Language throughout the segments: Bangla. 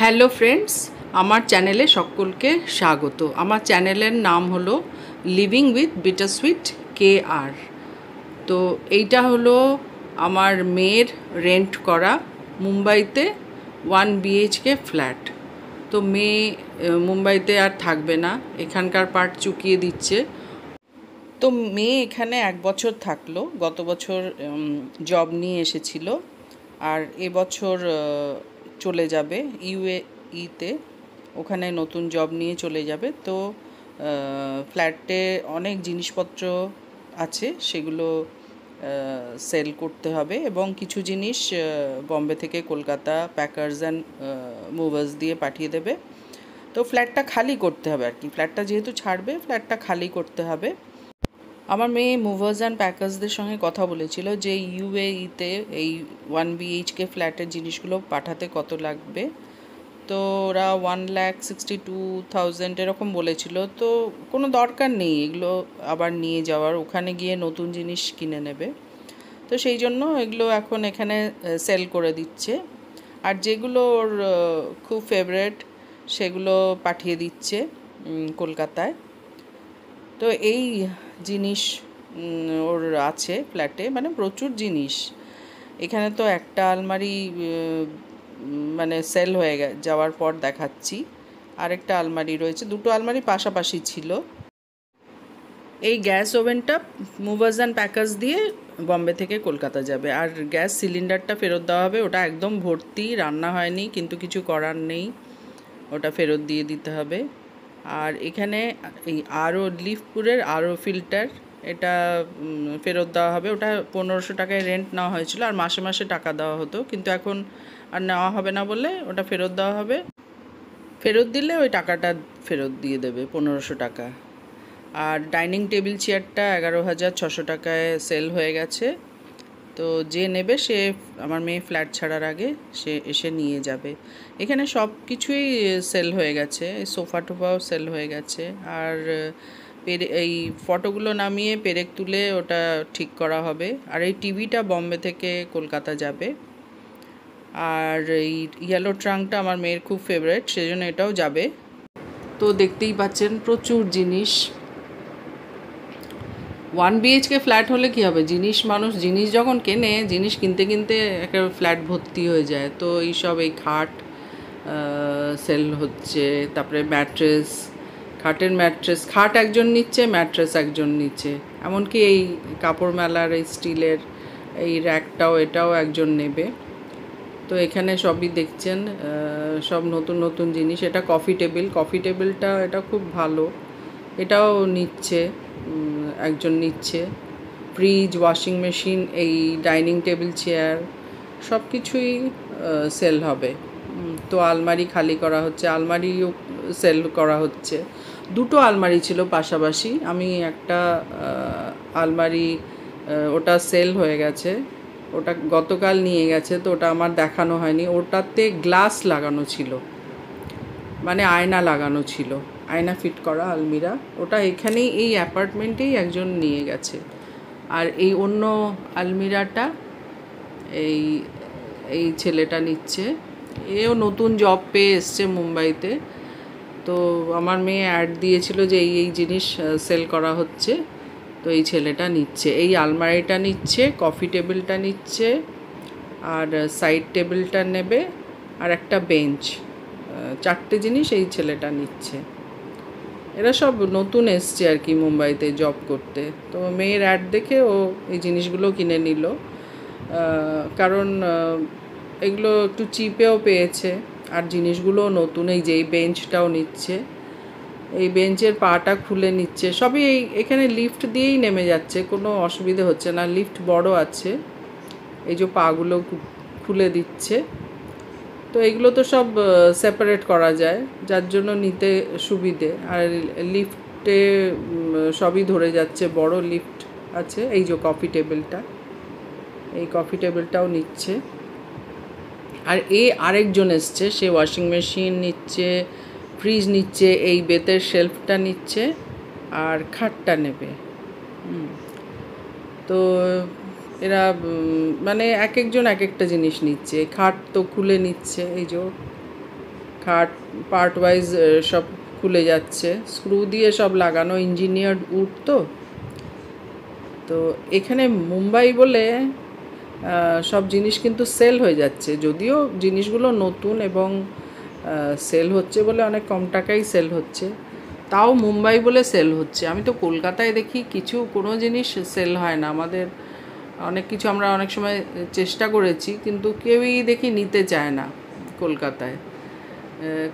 হ্যালো ফ্রেন্ডস, আমার চ্যানেলে সকলকে স্বাগত। আমার চ্যানেলের নাম হলো লিভিং উইথ বিটারসুইট KR। তো এইটা হলো আমার মেয়ের রেন্ট করা মুম্বাইতে 1 BHK ফ্ল্যাট। তো মেয়ে মুম্বাইতে আর থাকবে না, এখানকার পার্ট চুকিয়ে দিচ্ছে। তো মেয়ে এখানে 1 বছর থাকলো, গত বছর জব নিয়ে এসেছিল, আর এবছর চলে যাবে UAE-তে, ওখানে নতুন জব নিয়ে চলে যাবে। তো ফ্ল্যাটে অনেক জিনিসপত্র আছে, সেগুলো সেল করতে হবে এবং কিছু জিনিস বম্বে থেকে কলকাতা প্যাকার্স অ্যান্ড মুভার্স দিয়ে পাঠিয়ে দেবে। তো ফ্ল্যাটটা খালি করতে হবে আর কি, ফ্ল্যাটটা যেহেতু ছাড়বে ফ্ল্যাটটা খালি করতে হবে। আমার মেয়ে মুভার্স অ্যান্ড প্যাকার্সদের সঙ্গে কথা বলেছিল যে UAE-তে এই 1 BHK ফ্ল্যাটের জিনিসগুলো পাঠাতে কত লাগবে। তো ওরা 1,62,000 এরকম বলেছিল। তো কোনো দরকার নেই এগুলো আবার নিয়ে যাওয়ার, ওখানে গিয়ে নতুন জিনিস কিনে নেবে। তো সেই জন্য এগুলো এখন এখানে সেল করে দিচ্ছে, আর যেগুলো ওর খুব ফেভারেট সেগুলো পাঠিয়ে দিচ্ছে কলকাতায়। তো এই জিনিস ওর আছে ফ্ল্যাটে, মানে প্রচুর জিনিস। এখানে তো একটা আলমারি মানে সেল হয়ে যাওয়ার পর দেখাচ্ছি, আরেকটা আলমারি রয়েছে, দুটো আলমারি পাশাপাশি ছিল। এই গ্যাস ওভেনটা মুভার্স অ্যান্ড প্যাকার্স দিয়ে বম্বে থেকে কলকাতা যাবে, আর গ্যাস সিলিন্ডারটা ফেরত দেওয়া হবে। ওটা একদম ভর্তি, রান্না হয়নি, কিন্তু কিছু করার নেই, ওটা ফেরত দিয়ে দিতে হবে। আর এখানে এই লিফপুরের ফিল্টার, এটা ফেরত দেওয়া হবে। ওটা 1500 টাকায় রেন্ট নেওয়া হয়েছিল, আর মাসে মাসে টাকা দেওয়া হতো, কিন্তু এখন আর নেওয়া হবে না বলে ওটা ফেরত দেওয়া হবে। ফেরত দিলে ওই টাকাটা ফেরত দিয়ে দেবে, 1500 টাকা। আর ডাইনিং টেবিল চেয়ারটা 11,600 টাকায় সেল হয়ে গেছে। তো যে নেবে সে, আমার মেয়ে ফ্ল্যাট ছাড়ার আগে সে এসে নিয়ে যাবে। এখানে সব কিছুই সেল হয়ে গেছে, সোফা টোফাও সেল হয়ে গেছে। আর এই ফটোগুলো নামিয়ে পেরেক তুলে ওটা ঠিক করা হবে। আর এই টিভিটা বম্বে থেকে কলকাতা যাবে। আর এই ইয়েলো ট্রাঙ্কটা আমার মেয়ের খুব ফেভারিট, সেজন্য এটাও যাবে। তো দেখতেই পাচ্ছেন প্রচুর জিনিস। 1 BHK ফ্ল্যাট হলে কী হবে, মানুষ জিনিস যখন কেনে, জিনিস কিনতে কিনতে একটা ফ্ল্যাট ভর্তি হয়ে যায়। তো এইসব, এই খাট সেল হচ্ছে, তারপরে খাট একজন নিচ্ছে, ম্যাট্রেস একজন নিচ্ছে, এমনকি এই কাপড় মেলার এই স্টিলের এই র্যাকটাও, এটাও একজন নেবে। তো এখানে সবই দেখছেন, সব নতুন নতুন জিনিস। এটা কফি টেবিলটা এটা খুব ভালো, এটাও নিচ্ছে, একজন নিচ্ছে। ফ্রিজ, ওয়াশিং মেশিন, এই ডাইনিং টেবিল চেয়ার সব কিছুই সেল হবে। তো আলমারি খালি করা হচ্ছে, আলমারিও সেল করা হচ্ছে। দুটো আলমারি ছিল পাশাপাশি, আমি একটা আলমারি, ওটা সেল হয়ে গেছে, ওটা গতকাল নিয়ে গেছে, তো ওটা আমার দেখানো হয়নি। ওটাতে গ্লাস লাগানো ছিল, মানে আয়না লাগানো ছিল, আয়না ফিট করা আলমিরা। ওটা এখানেই এই অ্যাপার্টমেন্টেই একজন নিয়ে গেছে। আর এই অন্য আলমিরাটা এই এই ছেলেটা নিচ্ছে, এও নতুন জব পেয়ে এসছে মুম্বাইতে। তো আমার মেয়ে অ্যাড দিয়েছিল যে এই জিনিস সেল করা হচ্ছে, তো এই ছেলেটা নিচ্ছে। এই আলমারিটা নিচ্ছে, কফি টেবিলটা নিচ্ছে, আর সাইড টেবিলটা নেবে, আর একটা বেঞ্চ, 4টে জিনিস এই ছেলেটা নিচ্ছে। এরা সব নতুন এসছে আর কি মুম্বাইতে জব করতে। তো মেয়ের অ্যাড দেখে ও এই জিনিসগুলো কিনে নিল, কারণ এগুলো একটু চিপেও পেয়েছে, আর জিনিসগুলোও নতুন। এই যে এই বেঞ্চটাও নিচ্ছে, এই বেঞ্চের পাটা খুলে নিচ্ছে। সবই এখানে লিফট দিয়েই নেমে যাচ্ছে, কোনো অসুবিধে হচ্ছে না, লিফট বড় আছে, এই যে পাগুলো খুলে দিচ্ছে। তো এগুলো তো সব সেপারেট করা যায়, যার জন্য নিতে সুবিধে। আর লিফটে সবই ধরে যাচ্ছে, বড় লিফট আছে। এই যে কফি টেবিলটাও নিচ্ছে। আর আরেকজন এসছে, সে ওয়াশিং মেশিন নিচ্ছে, ফ্রিজ নিচ্ছে, এই বেতের শেলফটা নিচ্ছে, আর খাটটা নেবে। তো এরা মানে এক একজন এক একটা জিনিস নিচ্ছে। খাট তো খুলে নিচ্ছে, এই যে খাট পার্ট ওয়াইজ সব খুলে যাচ্ছে, স্ক্রু দিয়ে সব লাগানো, ইঞ্জিনিয়ার্ড উড তো। তো এখানে মুম্বাই বলে সব জিনিস কিন্তু সেল হয়ে যাচ্ছে, যদিও জিনিসগুলো নতুন এবং সেল হচ্ছে বলে অনেক কম টাকাই সেল হচ্ছে, তাও মুম্বাই বলে সেল হচ্ছে। আমি তো কলকাতায় দেখি কোনো জিনিস সেল হয় না। আমাদের অনেক কিছু আমরা অনেক সময় চেষ্টা করেছি, কিন্তু কেউই দেখি নিতে চায় না কলকাতায়।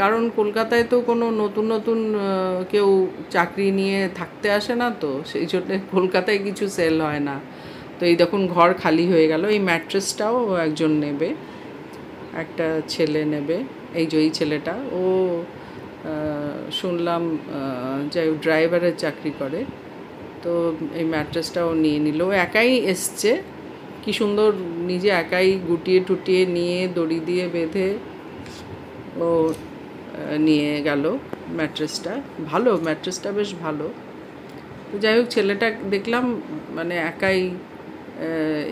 কারণ কলকাতায় তো কোনো নতুন নতুন কেউ চাকরি নিয়ে থাকতে আসে না, তো সেই জন্য কলকাতায় কিছু সেল হয় না। তো এই দেখুন ঘর খালি হয়ে গেল। এই ম্যাট্রেসটাও একজন নেবে, একটা ছেলে নেবে। এই যে এই ছেলেটা, ও শুনলাম যাই ড্রাইভারের চাকরি করে, তো এই ম্যাট্রেসটাও নিয়ে নিল। ও একাই এসছে, কি সুন্দর নিজে একাই গুটিয়ে টুটিয়ে নিয়ে দড়ি দিয়ে বেঁধে ও নিয়ে গেল ম্যাট্রেসটা। ভালো, ম্যাট্রেসটা বেশ ভালো। তো যাই হোক, ছেলেটা দেখলাম মানে একাই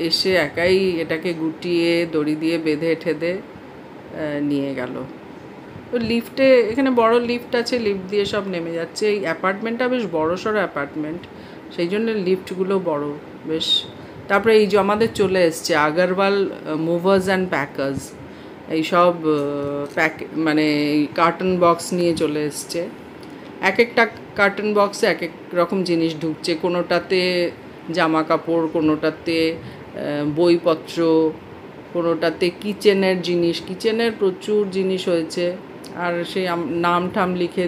এসে একাই এটাকে গুটিয়ে দড়ি দিয়ে বেঁধে ঠেদে নিয়ে গেল। তো লিফটে, এখানে বড় লিফট আছে, লিফট দিয়ে সব নেমে যাচ্ছে। এই অ্যাপার্টমেন্টটা বেশ বড়সড় অ্যাপার্টমেন্ট, সেই জন্য লিফটগুলো বড় বেশ। তারপরে এই যে আমাদের চলে এসছে আগরওয়াল মুভার্স অ্যান্ড প্যাকার্স, এইসব মানে কার্টন বক্স নিয়ে চলে এসছে। এক একটা কার্টন বক্সে এক এক রকম জিনিস ঢুকছে, কোনোটাতে জামা কাপড়, কোনোটাতে বইপত্র, কোনোটাতে কিচেনের জিনিস। কিচেনের প্রচুর জিনিস হয়েছে। আর সেই নাম ঠাম লিখে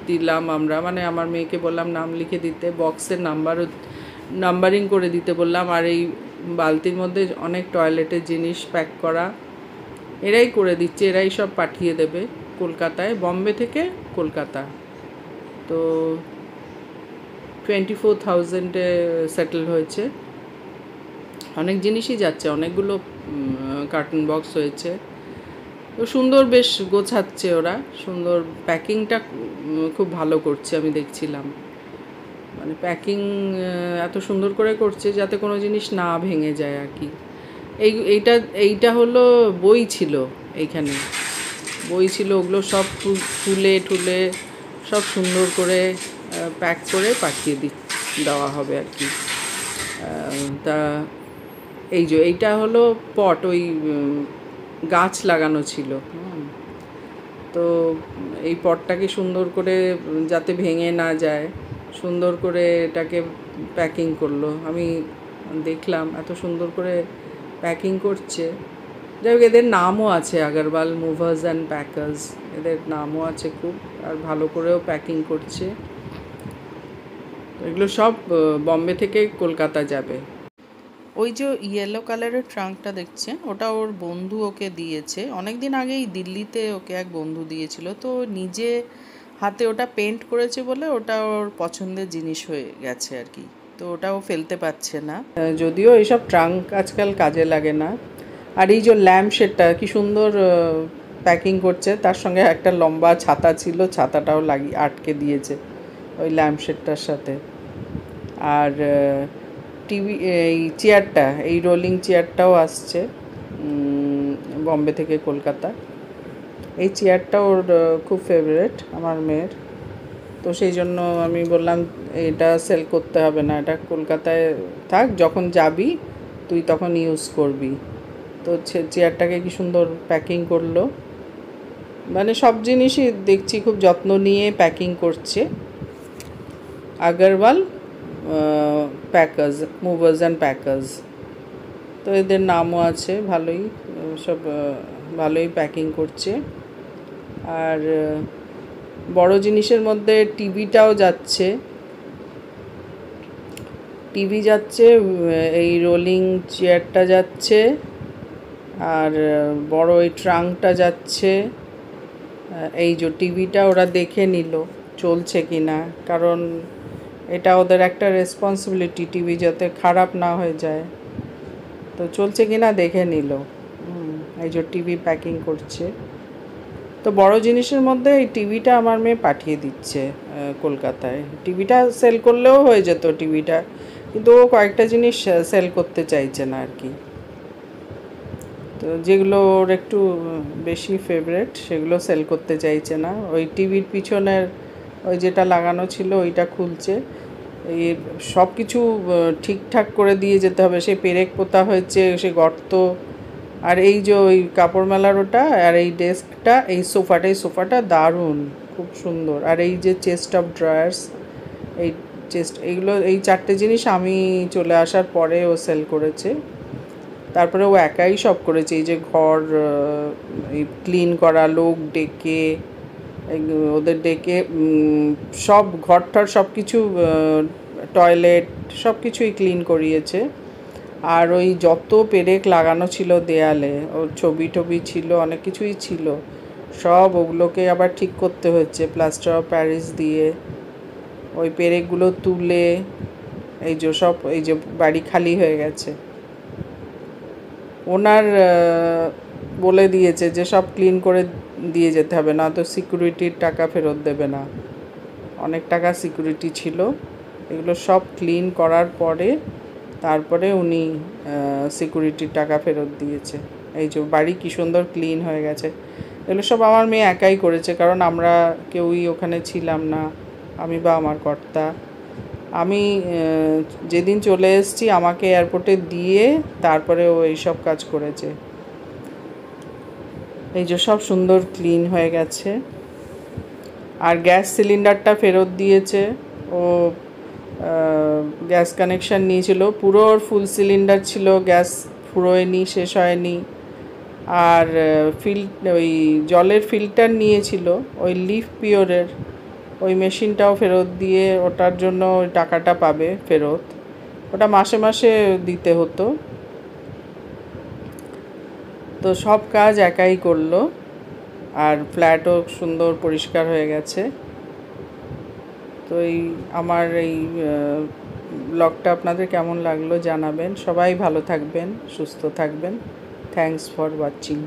দিলাম আমরা, মানে আমার মেয়েকে বললাম নাম লিখে দিতে, বক্সের নাম্বারিং করে দিতে বললাম। আর এই বালতির মধ্যে অনেক টয়লেটের জিনিস প্যাক করা, এরাই করে দিচ্ছে, এরাই সব পাঠিয়ে দেবে কলকাতায়, বম্বে থেকে কলকাতা। তো 24,000-এ সেটেল হয়েছে। অনেক জিনিসই যাচ্ছে, অনেকগুলো কার্টন বক্স হয়েছে। তো সুন্দর বেশ গোছাচ্ছে ওরা, সুন্দর প্যাকিংটা খুব ভালো করছে আমি দেখছিলাম। মানে প্যাকিং এত সুন্দর করে করছে যাতে কোনো জিনিস না ভেঙে যায় আর কি। এইটা হলো বই ছিল, এইখানে বই ছিল, ওগুলো সব তুলে ঠুলে সব সুন্দর করে প্যাক করে পাঠিয়ে দেওয়া হবে আর কি। তা এইটা হলো পট, ওই গাছ লাগানো ছিল। তো এই পটটাকে সুন্দর করে যাতে ভেঙে না যায়, সুন্দর করে এটাকে প্যাকিং করলো। আমি দেখলাম এত সুন্দর করে প্যাকিং করছে। যাই হোক, এদের নামও আছে, আগরওয়াল মুভার্স অ্যান্ড প্যাকার্স, এদের নামও আছে খুব, আর ভালো করেও প্যাকিং করছে। এগুলো সব বম্বে থেকে কলকাতা যাবে। ওই যে ইয়েলো কালারের ট্রাঙ্কটা দেখছে, ওটা ওর বন্ধু ওকে দিয়েছে অনেক দিন আগেই, দিল্লিতে ওকে এক বন্ধু দিয়েছিল। তো নিজে হাতে ওটা পেন্ট করেছে বলে ওটা ওর পছন্দের জিনিস হয়ে গেছে আর কি। তো ওটাও ফেলতে পারছে না, যদিও এইসব ট্রাঙ্ক আজকাল কাজে লাগে না। আর এই যে ল্যাম্প শেডটা কি সুন্দর প্যাকিং করছে, তার সঙ্গে একটা লম্বা ছাতা ছিল, ছাতাটাও আটকে দিয়েছে ওই ল্যাম্প শেডটার সাথে। আর টিভি, এই চেয়ারটা, এই রোলিং চেয়ারটাও আসছে বম্বে থেকে কলকাতা। এই চেয়ারটা ওর খুব ফেভারিট আমার মেয়ের, তো সেই জন্য আমি বললাম এটা সেল করতে হবে না, এটা কলকাতায় থাক, যখন যাবি তুই তখন ইউজ করবি। তো চেয়ারটাকে কি সুন্দর প্যাকিং করলো, মানে সব জিনিসই দেখছি খুব যত্ন নিয়ে প্যাকিং করছে। Agarwal packers, movers and packers, তো এদের নামও আছে, ভালোই সব ভালোই প্যাকিং করছে। আর বড় জিনিসের মধ্যে টিভিটাও যাচ্ছে, টিভি যাচ্ছে, এই রোলিং চেয়ারটা যাচ্ছে, আর বড় এই ট্রাঙ্কটা যাচ্ছে। এই যে টিভিটা ওরা দেখে নিল চলছে কি না, কারণ এটা ওদের একটা রেসপন্সিবিলিটি, টিভি যাতে খারাপ না হয়ে যায়। তো চলছে কি না দেখে নিল। এই যে টিভি প্যাকিং করছে। তো বড় জিনিসের মধ্যে এই টিভিটা আমার মেয়ে পাঠিয়ে দিচ্ছে কলকাতায়। টিভিটা সেল করলেও হয়ে যেত টিভিটা, কিন্তু ও কয়েকটা জিনিস সেল করতে চাইছে না আর কি। তো যেগুলো ওর একটু বেশি ফেভারেট সেগুলো সেল করতে চাইছে না। ওই টিভির পিছনের ওই যেটা লাগানো ছিল ওইটা খুলছে। এই সব কিছু ঠিকঠাক করে দিয়ে যেতে হবে। সে পেরেক পোতা হয়েছে, সে গর্ত, আর এই যে ওই কাপড় মেলার ওটা, আর এই ডেস্কটা, এই সোফাটা দারুণ, খুব সুন্দর। আর এই যে চেস্ট অফ ড্রয়ার্স, এই এইগুলো, এই 4টে জিনিস আমি চলে আসার পরে ও সেল করেছে। তারপরে ও একাই সব করেছে, এই যে ঘর এই ক্লিন করা, লোক ডেকে, ওদের ডেকে সব ঘরটার সব কিছু, টয়লেট সব কিছুই ক্লিন করিয়েছে। আর ওই যত পেরেক লাগানো ছিল দেয়ালে, ওর ছবি টবি ছিল, অনেক কিছুই ছিল, সব ওগুলোকে আবার ঠিক করতে হচ্ছে প্লাস্টার অফ প্যারিস দিয়ে। ওই পেরেকগুলো তুলে, এই যে সব, এই যে বাড়ি খালি হয়ে গেছে, ওনার বলে দিয়েছে যে সব ক্লিন করে দিয়ে যেতে হবে, না তো সিকিউরিটির টাকা ফেরত দেবে না। অনেক টাকা সিকিউরিটি ছিল। এগুলো সব ক্লিন করার পরে তারপরে উনি সিকিউরিটির টাকা ফেরত দিয়েছে। এই যে বাড়ি কী সুন্দর ক্লিন হয়ে গেছে। এগুলো সব আমার মেয়ে একাই করেছে, কারণ আমরা কেউই ওখানে ছিলাম না, আমি বা আমার কর্তা। আমি যেদিন চলে এসেছি আমাকে এয়ারপোর্টে দিয়ে তারপরে ও এইসব কাজ করেছে। এই যে সব সুন্দর ক্লিন হয়ে গেছে। আর গ্যাস সিলিন্ডারটা ফেরত দিয়েছে। ও গ্যাস কানেকশান নিয়েছিল, পুরো ফুল সিলিন্ডার ছিল, গ্যাস ফুরোয়নি, শেষ হয়নি। আর ওই জলের ফিল্টার নিয়েছিল, ওই লিফ পিওরের, ওই মেশিনটাও ফেরত দিয়ে ওটার জন্য ওই টাকাটা পাবে ফেরত। ওটা মাসে মাসে দিতে হতো। তো সব কাজ একাই করলো। আর ফ্ল্যাটও সুন্দর পরিষ্কার হয়ে গেছে। তো এই আমার এই ব্লগটা আপনাদের কেমন লাগলো জানাবেন। সবাই ভালো থাকবেন, সুস্থ থাকবেন। Thanks for watching.